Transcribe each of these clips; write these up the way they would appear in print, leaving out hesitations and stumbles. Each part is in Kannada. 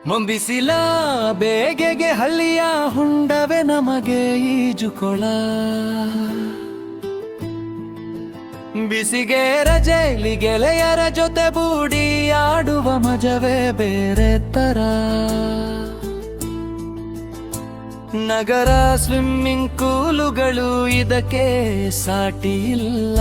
ಮುಂಬಿಸಿಲ ಬೇಗೆಗೆ ಹಳ್ಳಿಯ ಹುಂಡವೆ ನಮಗೆ ಈಜುಕೊಳ. ಬಿಸಿಗೆ ರಜೆಲಿ ಗೆಳೆಯರ ಜೊತೆ ಬೂಡಿ ಆಡುವ ಮಜವೇ ಬೇರೆ ತರ. ನಗರ ಸ್ವಿಮ್ಮಿಂಗ್ ಪೂಲುಗಳು ಇದಕ್ಕೆ ಸಾಟಿ ಇಲ್ಲ.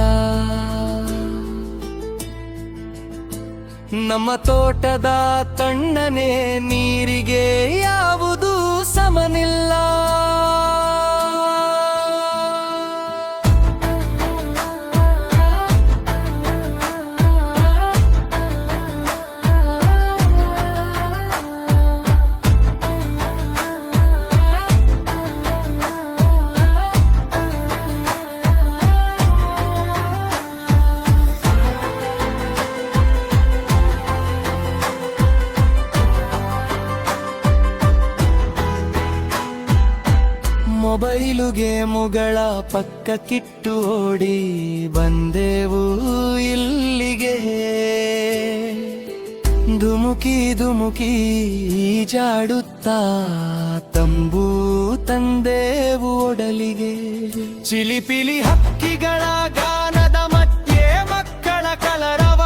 ನಮ್ಮ ತೋಟದ ತಣ್ಣನೆ ನೀರಿಗೆ ಯಾವುದು ಸಮನಿಲ್ಲ. ಮೊಬೈಲು ಗೇಮುಗಳ ಪಕ್ಕಕ್ಕಿಟ್ಟು ಓಡಿ ಬಂದೆವು ಇಲ್ಲಿಗೆ. ಧುಮುಕಿ ಧುಮುಕಿ ಜಾಡುತ್ತಾ ತಂಬು ತಂದೆವು ಒಡಲಿಗೆ. ಚಿಲಿಪಿಲಿ ಹಕ್ಕಿಗಳ ಗಾನದ ಮಧ್ಯೆ ಮಕ್ಕಳ ಕಲರವ.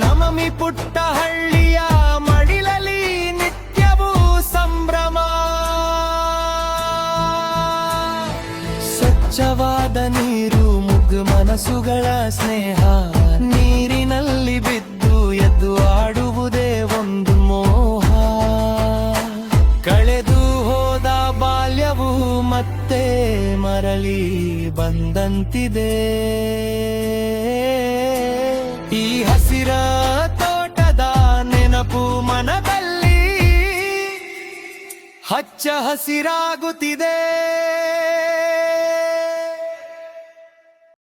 ನಮಮಿ ಪುಟ್ಟ ಹಳ್ಳಿಯ ಮಡಿಲಲಿ ನಿತ್ಯವೂ ಸಂಭ್ರಮ. ಸ್ವಚ್ಛವಾದ ನೀರು ಮುಗ್ಗು ಮನಸ್ಸುಗಳ ಸ್ನೇಹ. ನೀರಿನಲ್ಲಿ ಬಿದ್ದು ಎದ್ದು ಆಡುವುದೇ ಒಂದು ಮೋಹ. ಕಳೆದು ಹೋದ ಬಾಲ್ಯವು ಮತ್ತೆ ಮರಳಿ ಬಂದಂತಿದೆ. ಈ ಹಸಿರ ತೋಟದ ನೆನಪು ಮನದಲ್ಲಿ ಹಚ್ಚ ಹಸಿರಾಗುತ್ತಿದೆ.